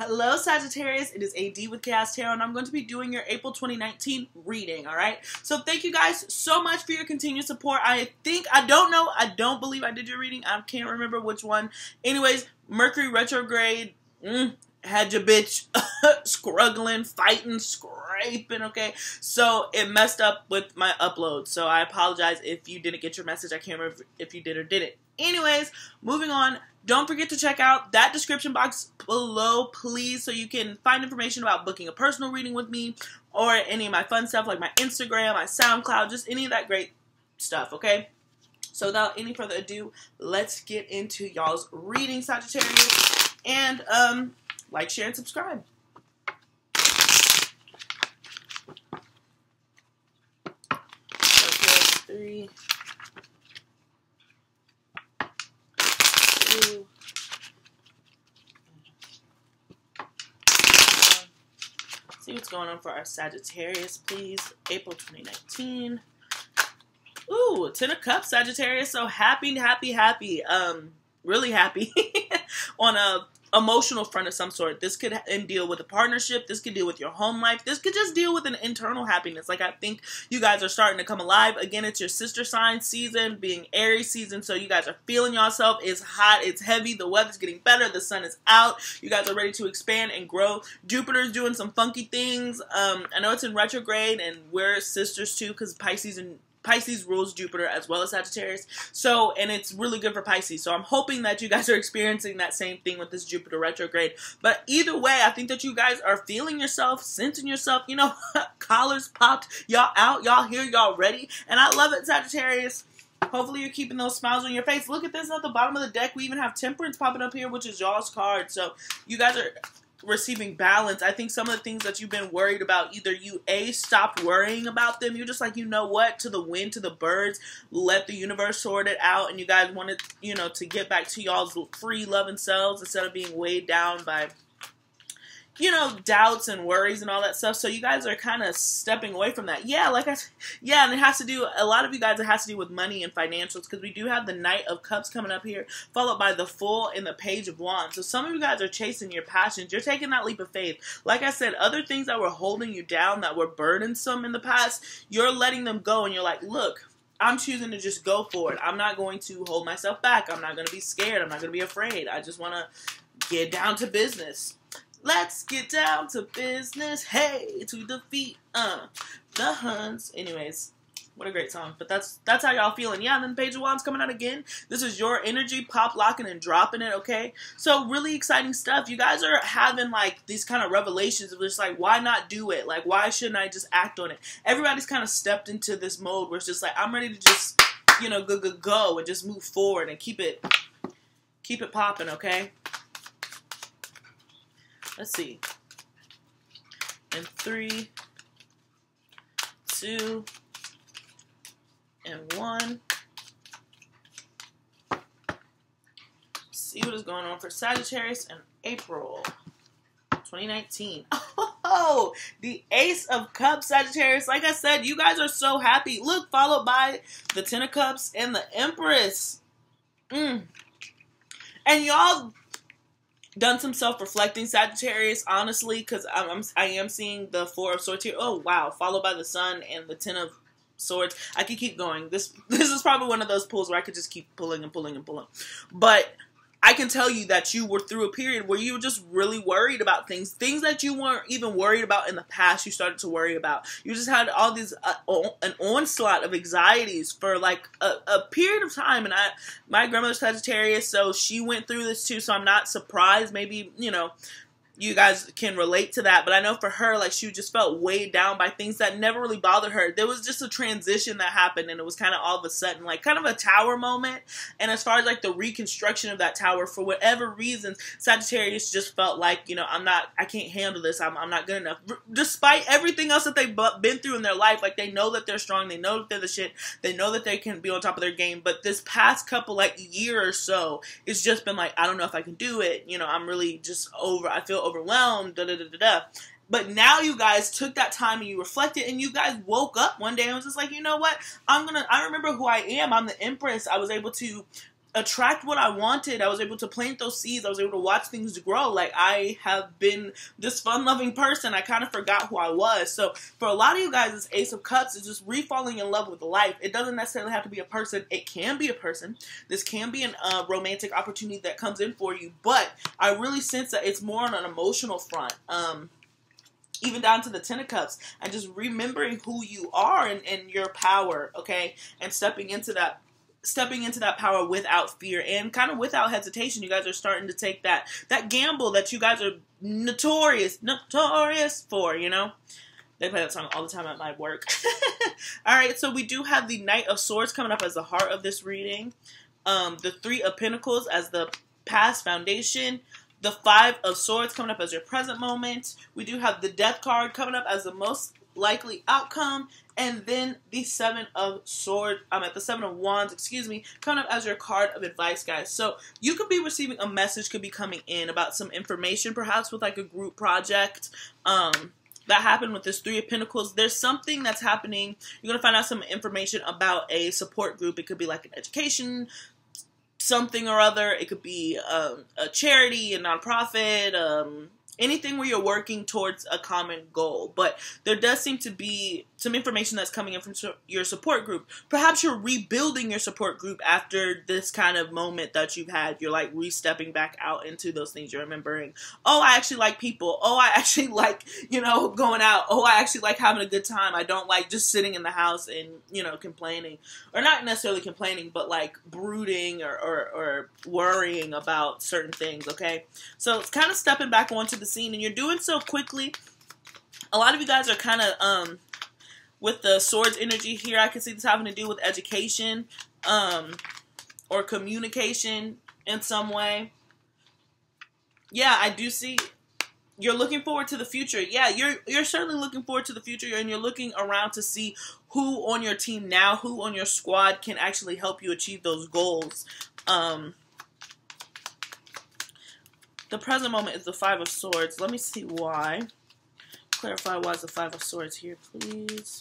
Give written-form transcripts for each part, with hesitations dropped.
Hello Sagittarius, it is AD with kayxztarot, and I'm going to be doing your April 2019 reading, alright? So thank you guys so much for your continued support. I don't believe I did your reading. I can't remember which one. Anyways, Mercury retrograde, had your bitch struggling, fighting, scraping, okay? So it messed up with my upload, so I apologize if you didn't get your message. I can't remember if you did or didn't. Anyways, moving on. Don't forget to check out that description box below, please, so you can find information about booking a personal reading with me or any of my fun stuff like my Instagram, my SoundCloud, just any of that great stuff, okay? So without any further ado, let's get into y'all's reading, Sagittarius. And, like, share, and subscribe. Okay, 3, 2, see what's going on for our Sagittarius, please. April 2019. Ooh, 10 of Cups, Sagittarius. So happy. Really happy on a emotional front of some sort. This could deal with a partnership. This could deal with your home life. This could just deal with an internal happiness. Like, I think you guys are starting to come alive. Again, it's your sister sign season, being Aries season. So you guys are feeling yourself. It's hot. It's heavy. The weather's getting better. The sun is out. You guys are ready to expand and grow. Jupiter's doing some funky things. I know it's in retrograde, and we're sisters too, because Pisces rules Jupiter as well as Sagittarius. So, and it's really good for Pisces. So I'm hoping that you guys are experiencing that same thing with this Jupiter retrograde. But either way, I think that you guys are feeling yourself, sensing yourself, you know, collars popped, y'all out, y'all here, y'all ready. And I love it, Sagittarius. Hopefully you're keeping those smiles on your face. Look at this at the bottom of the deck. We even have Temperance popping up here, which is y'all's card. So you guys are receiving balance. I think some of the things that you've been worried about, either you stopped worrying about them, you're just like, you know what, to the wind, to the birds, let the universe sort it out, and you guys wanted, you know, to get back to y'all's free loving selves instead of being weighed down by, you know, doubts and worries and all that stuff. So you guys are kind of stepping away from that. Yeah, and it has to do, a lot of you guys, it has to do with money and financials, because we do have the Knight of Cups coming up here, followed by the Fool and the Page of Wands. So some of you guys are chasing your passions. You're taking that leap of faith. Like I said, other things that were holding you down, that were burdensome in the past, you're letting them go, and you're like, look, I'm choosing to just go for it. I'm not going to hold myself back. I'm not going to be scared. I'm not going to be afraid. I just want to get down to business. Let's get down to business. Hey, to defeat the Huns. Anyways, what a great song. But that's how y'all feeling. Yeah, and then Page of Wands coming out again. This is your energy, pop, locking, and dropping it, okay? So really exciting stuff. You guys are having, like, these kind of revelations of just, like, why not do it? Like, why shouldn't I just act on it? Everybody's kind of stepped into this mode where it's just like, I'm ready to just, you know, go and just move forward and keep it popping, okay? Let's see. And 3, 2, and 1. See what is going on for Sagittarius in April 2019. Oh, the Ace of Cups, Sagittarius. Like I said, you guys are so happy. Look, followed by the Ten of Cups and the Empress. And y'all done some self-reflecting, Sagittarius, honestly, because I am seeing the Four of Swords here. Oh, wow. Followed by the Sun and the Ten of Swords. I could keep going. This is probably one of those pulls where I could just keep pulling and pulling and pulling. But I can tell you that you were through a period where you were just really worried about things that you weren't even worried about in the past. You started to worry about. You just had all these an onslaught of anxieties for like a period of time. And my grandmother's Sagittarius, so she went through this too. So I'm not surprised. Maybe, you know, you guys can relate to that, but I know for her, like, she just felt weighed down by things that never really bothered her. There was just a transition that happened, and it was kind of all of a sudden, like, kind of a tower moment. And as far as, like, the reconstruction of that tower, for whatever reasons, Sagittarius just felt like, you know, I can't handle this. I'm not good enough. Despite everything else that they've been through in their life, like, they know that they're strong. They know that they're the shit. They know that they can be on top of their game. But this past couple, like, year or so, it's just been like, I don't know if I can do it. You know, I'm really just I feel overwhelmed, But now you guys took that time and you reflected, and you guys woke up one day and was just like, you know what? I remember who I am. I'm the Empress. I was able to attract what I wanted. I was able to plant those seeds. I was able to watch things grow. Like, I have been this fun-loving person. I kind of forgot who I was. So for a lot of you guys, this Ace of Cups is just re-falling in love with life. It doesn't necessarily have to be a person. It can be a person. This can be a romantic opportunity that comes in for you. But I really sense that it's more on an emotional front. Even down to the Ten of Cups, and just remembering who you are and your power, okay? And stepping into that power without fear and kind of without hesitation. You guys are starting to take that gamble that you guys are notorious for, you know? They play that song all the time at my work. Alright, so we do have the Knight of Swords coming up as the heart of this reading. The Three of Pentacles as the past foundation. The Five of Swords coming up as your present moment. We do have the Death card coming up as the most likely outcome. And then the Seven of Wands, coming up as your card of advice, guys. So you could be receiving a message, could be coming in about some information, perhaps with like a group project. That happened with this Three of Pentacles. There's something that's happening. You're going to find out some information about a support group. It could be like an education something or other. It could be a charity, a nonprofit, anything where you're working towards a common goal. But there does seem to be some information that's coming in from your support group. Perhaps you're rebuilding your support group after this kind of moment that you've had. You're like re-stepping back out into those things. You're remembering, oh, I actually like people. Oh, I actually like, going out. Oh, I actually like having a good time. I don't like just sitting in the house and, complaining. Or not necessarily complaining, but like brooding or worrying about certain things, okay? So it's kind of stepping back onto the scene, and you're doing so quickly. A lot of you guys are kind of, with the Swords energy here, I can see this having to do with education, or communication in some way. Yeah, I do see you're looking forward to the future. Yeah, you're certainly looking forward to the future, and you're looking around to see who on your team now, who on your squad can actually help you achieve those goals. The present moment is the Five of Swords. Let me see why. Clarify why is the Five of Swords here, please.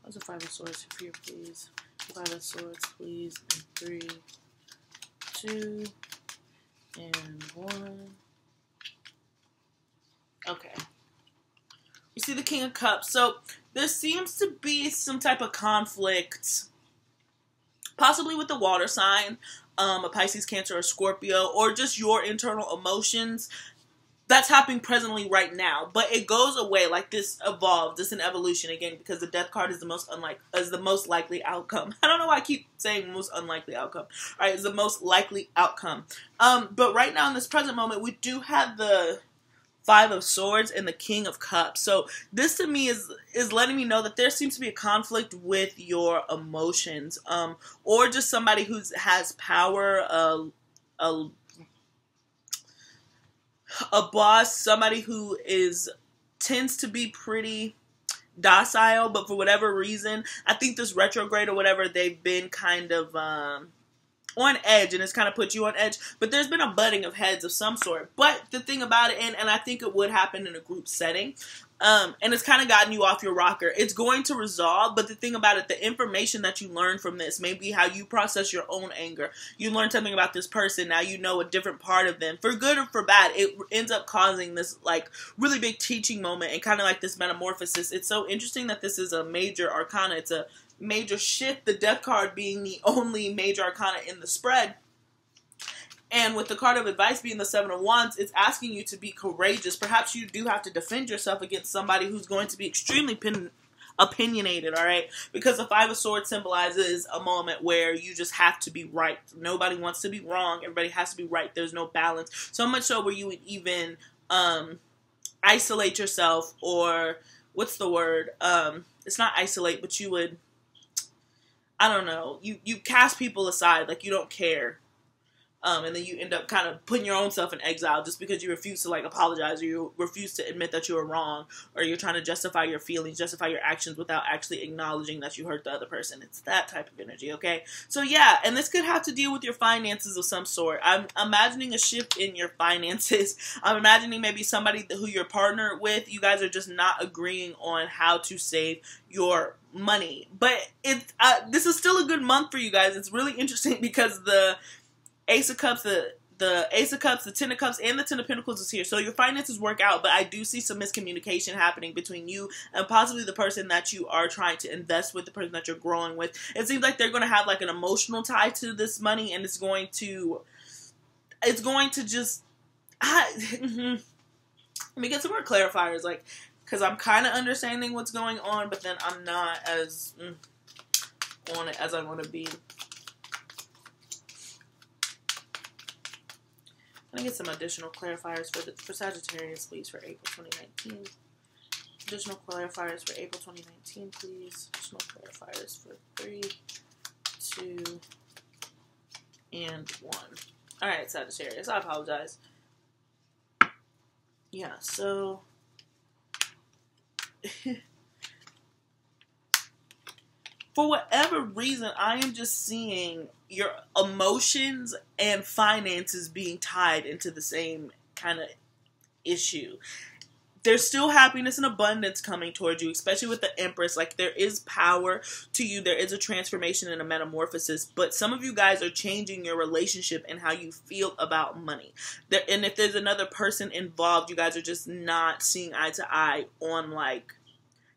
What's the Five of Swords here, please? Five of Swords, please. And 3, 2, and 1. Okay. You see the King of Cups. So there seems to be some type of conflict, possibly with the water sign, a Pisces, Cancer, or Scorpio, or just your internal emotions. That's happening presently right now, but it goes away. Like, this evolved. This is an evolution again, because the Death card is the most likely outcome. I don't know why I keep saying most unlikely outcome. All right, it's the most likely outcome. But right now in this present moment, we do have the Five of Swords and the King of Cups. So this to me is letting me know that there seems to be a conflict with your emotions, or just somebody who has power, a boss, somebody who tends to be pretty docile, but for whatever reason, I think this retrograde or whatever, they've been kind of on edge, and it's kind of put you on edge. But there's been a butting of heads of some sort. But the thing about it, and I think it would happen in a group setting, and it's kind of gotten you off your rocker. It's going to resolve, but the thing about it, the information that you learn from this may be how you process your own anger. You learn something about this person, now you know a different part of them. For good or for bad, it ends up causing this like really big teaching moment and kind of like this metamorphosis. It's so interesting that this is a major arcana. It's a major shift, the Death card being the only major arcana in the spread. And with the card of advice being the Seven of Wands, it's asking you to be courageous. Perhaps you do have to defend yourself against somebody who's going to be extremely opinionated, all right? Because the Five of Swords symbolizes a moment where you just have to be right. Nobody wants to be wrong. Everybody has to be right. There's no balance. So much so where you would even isolate yourself, or what's the word? It's not isolate, but you would, I don't know, you cast people aside, like you don't care. And then you end up kind of putting your own self in exile just because you refuse to like apologize, or you refuse to admit that you were wrong, or you're trying to justify your feelings, justify your actions without actually acknowledging that you hurt the other person. It's that type of energy, okay? So yeah, and this could have to deal with your finances of some sort. I'm imagining a shift in your finances. I'm imagining maybe somebody who you're partnered with, you guys are just not agreeing on how to save your money. But this is still a good month for you guys. It's really interesting because the Ace of Cups, the Ace of Cups, the Ten of Cups, and the Ten of Pentacles is here. So your finances work out, but I do see some miscommunication happening between you and possibly the person that you are trying to invest with, the person that you're growing with. It seems like they're going to have like an emotional tie to this money, and it's going to just... let me get some more clarifiers, like, because I'm kind of understanding what's going on, but then I'm not as on it as I want to be. Can I get some additional clarifiers for Sagittarius, please, for April 2019? Additional clarifiers for April 2019, please. Additional clarifiers for 3, 2, and 1. All right, Sagittarius. I apologize. Yeah, so... for whatever reason, I am just seeing your emotions and finances being tied into the same kind of issue. There's still happiness and abundance coming towards you, especially with the Empress. Like, there is power to you. There is a transformation and a metamorphosis. But some of you guys are changing your relationship and how you feel about money. And if there's another person involved, you guys are just not seeing eye to eye on, like,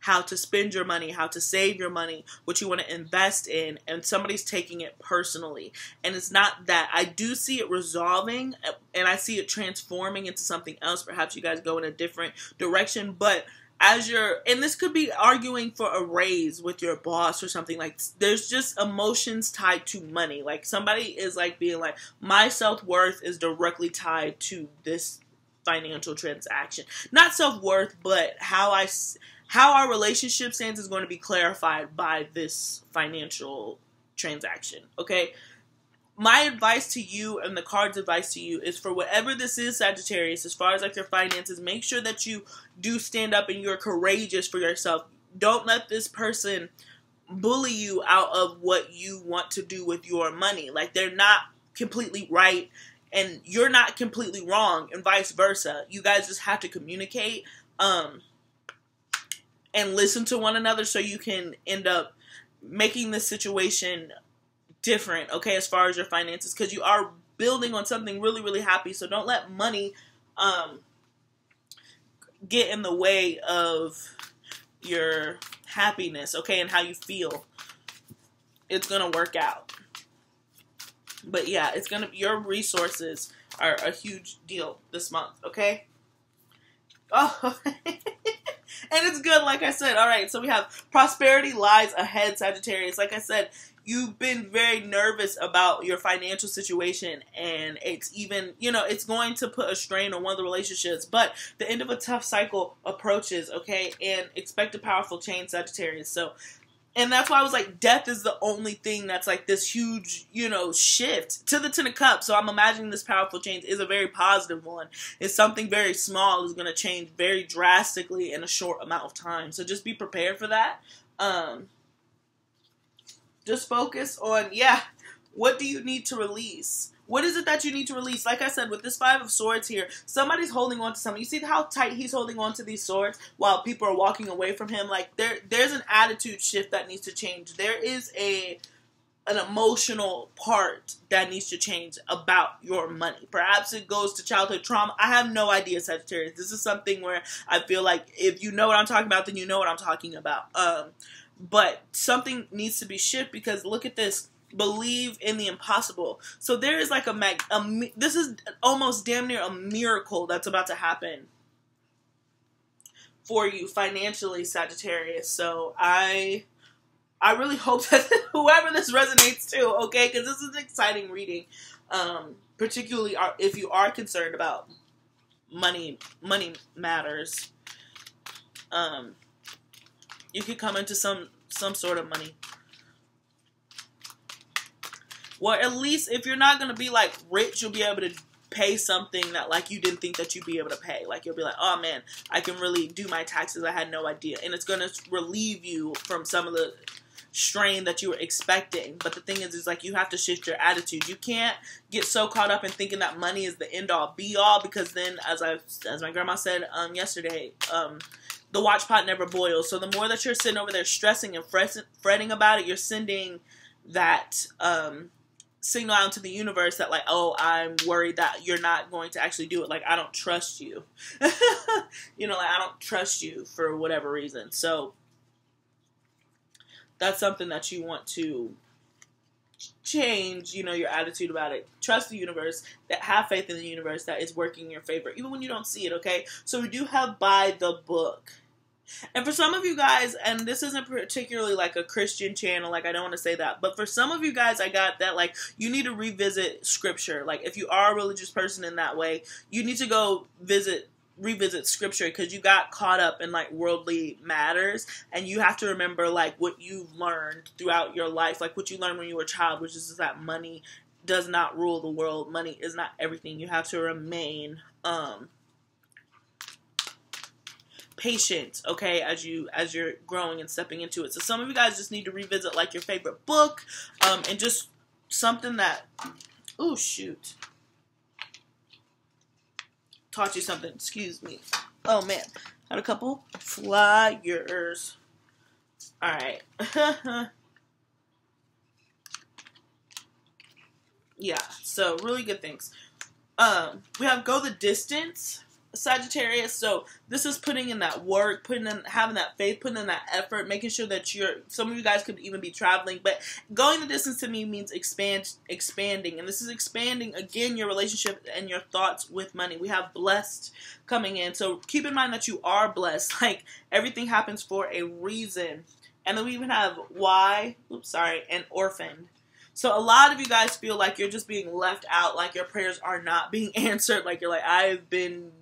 how to spend your money, how to save your money, what you want to invest in, and somebody's taking it personally. And it's not that. I do see it resolving, and I see it transforming into something else. Perhaps you guys go in a different direction, but as you're, and this could be arguing for a raise with your boss or something, like, there's just emotions tied to money. Like, somebody is like being like, my self-worth is directly tied to this financial transaction. Not self-worth, but how our relationship stands is going to be clarified by this financial transaction, okay? My advice to you and the card's advice to you is, for whatever this is, Sagittarius, as far as like your finances, make sure that you do stand up and you're courageous for yourself. Don't let this person bully you out of what you want to do with your money. Like, they're not completely right and you're not completely wrong, and vice versa. You guys just have to communicate, and listen to one another so you can end up making the situation different, okay, as far as your finances, because you are building on something really, really happy. So don't let money get in the way of your happiness, okay, and how you feel. It's going to work out. But yeah, your resources are a huge deal this month, okay? Oh, and it's good, like I said. All right, so we have prosperity lies ahead, Sagittarius. Like I said, you've been very nervous about your financial situation, and it's even, it's going to put a strain on one of the relationships, but the end of a tough cycle approaches, okay? And expect a powerful change, Sagittarius. So, and that's why I was like, death is the only thing that's like this huge, shift to the Ten of Cups. So I'm imagining this powerful change is a very positive one. It's something very small is going to change very drastically in a short amount of time. So just be prepared for that. Just focus on, what do you need to release? What is it that you need to release? Like I said, with this Five of Swords here, somebody's holding on to something. You see how tight he's holding on to these swords while people are walking away from him? Like, there's an attitude shift that needs to change. There is an emotional part that needs to change about your money. Perhaps it goes to childhood trauma. I have no idea, Sagittarius. This is something where I feel like if you know what I'm talking about, then you know what I'm talking about. But something needs to be shifted, because look at this. Believe in the impossible. So there is like this is almost damn near a miracle that's about to happen for you financially, Sagittarius. So I really hope that whoever this resonates to, okay, because this is an exciting reading, particularly if you are concerned about money matters. You could come into some sort of money. Well, at least if you're not going to be like rich, you'll be able to pay something that like you didn't think that you'd be able to pay. Like you'll be like, oh man, I can really do my taxes. I had no idea. And it's going to relieve you from some of the strain that you were expecting. But the thing is like you have to shift your attitude. You can't get so caught up in thinking that money is the end all be all, because then as my grandma said yesterday, the watch pot never boils. So the more that you're sitting over there stressing and fretting about it, you're sending that signal out to the universe that like, oh, I'm worried that you're not going to actually do it. Like, I don't trust you. You know, like I don't trust you for whatever reason. So that's something that you want to change, you know, your attitude about it. Trust the universe, that have faith in the universe that is working in your favor, even when you don't see it, okay? So we do have By the Book. And for some of you guys, and this isn't particularly like a Christian channel, like I don't want to say that, but for some of you guys, I got that like you need to revisit scripture. Like if you are a religious person in that way, you need to go revisit scripture, because you got caught up in like worldly matters, and you have to remember like what you've learned throughout your life, like what you learned when you were a child, which is that money does not rule the world. Money is not everything. You have to remain patient, okay, as you're growing and stepping into it. So some of you guys just need to revisit like your favorite book, and just something that, oh shoot, taught you something. Excuse me. Oh man, had a couple flyers. All right. Yeah. So really good things. We have Go the Distance, Sagittarius. So this is putting in that work, having that faith, putting in that effort, making sure that some of you guys could even be traveling, but going the distance to me means expanding, and this is expanding again your relationship and your thoughts with money. We have Blessed coming in, so keep in mind that you are blessed. Like everything happens for a reason. And then we even have and Orphaned. So a lot of you guys feel like you're just being left out, like your prayers are not being answered, like you're like, I've been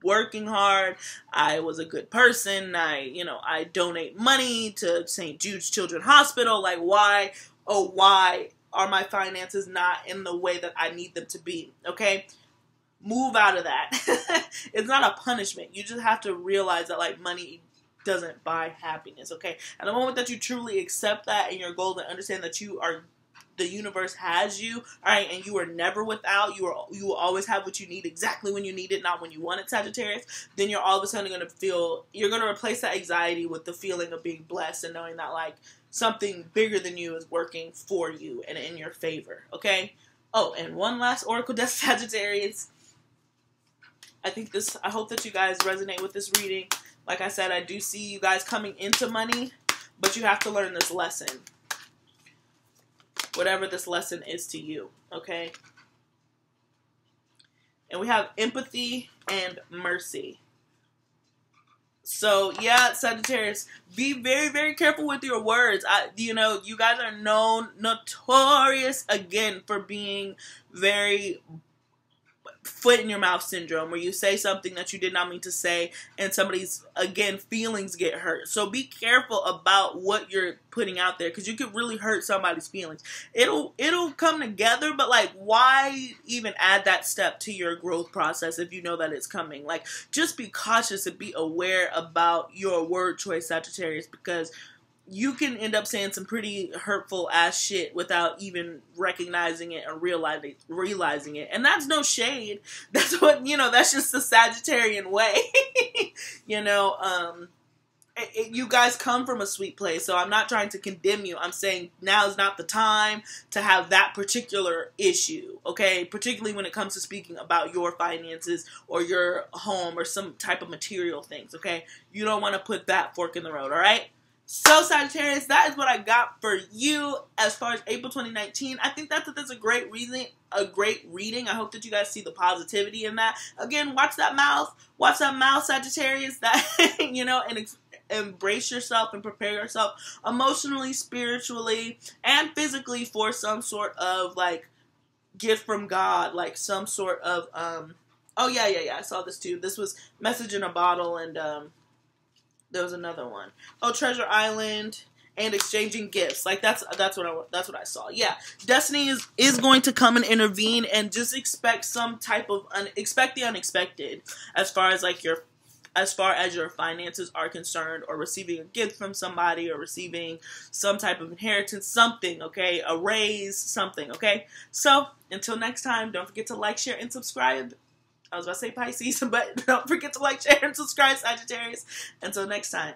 working hard, I was a good person, I donate money to St. Jude's Children's Hospital, like why are my finances not in the way that I need them to be, okay? Move out of that. It's not a punishment. You just have to realize that like money doesn't buy happiness, okay? And the moment that you truly accept that in your goal and understand that the universe has you, all right, and you are never without. You will always have what you need exactly when you need it, not when you want it, Sagittarius. Then you're all of a sudden going to replace that anxiety with the feeling of being blessed and knowing that like something bigger than you is working for you and in your favor, okay? Oh, and one last oracle deck, Sagittarius. I hope that you guys resonate with this reading. Like I said, I do see you guys coming into money, but you have to learn this lesson. Whatever this lesson is to you, okay? And we have Empathy and Mercy. So, yeah, Sagittarius, be very, very careful with your words. You guys are notorious, again, for being very foot in your mouth syndrome, where you say something that you did not mean to say and somebody's, again, feelings get hurt. So be careful about what you're putting out there, because you could really hurt somebody's feelings. It'll come together, but like, why even add that step to your growth process if you know that it's coming? Like, just be cautious and be aware about your word choice, Sagittarius, because you can end up saying some pretty hurtful ass shit without even recognizing it or realizing it. And that's no shade. That's what, that's just the Sagittarian way. You guys come from a sweet place, so I'm not trying to condemn you. I'm saying now is not the time to have that particular issue, okay? Particularly when it comes to speaking about your finances or your home or some type of material things, okay? You don't want to put that fork in the road, all right? So, Sagittarius, that is what I got for you as far as April 2019. I think that's a great reading. I hope that you guys see the positivity in that. Again, watch that mouth, Sagittarius. That and embrace yourself and prepare yourself emotionally, spiritually, and physically for some sort of like gift from God, like some sort of Oh yeah. I saw this too. This was Message in a Bottle and. There was another one. Oh, Treasure Island and exchanging gifts. Like that's what I saw. Yeah, Destiny is going to come and intervene, and just expect some type of expect the unexpected as far as like your finances are concerned, or receiving a gift from somebody, or receiving some type of inheritance, something, okay? A raise, something, okay? So, until next time, don't forget to like, share, and subscribe. I was about to say Pisces, but don't forget to like, share, and subscribe, Sagittarius. Until next time.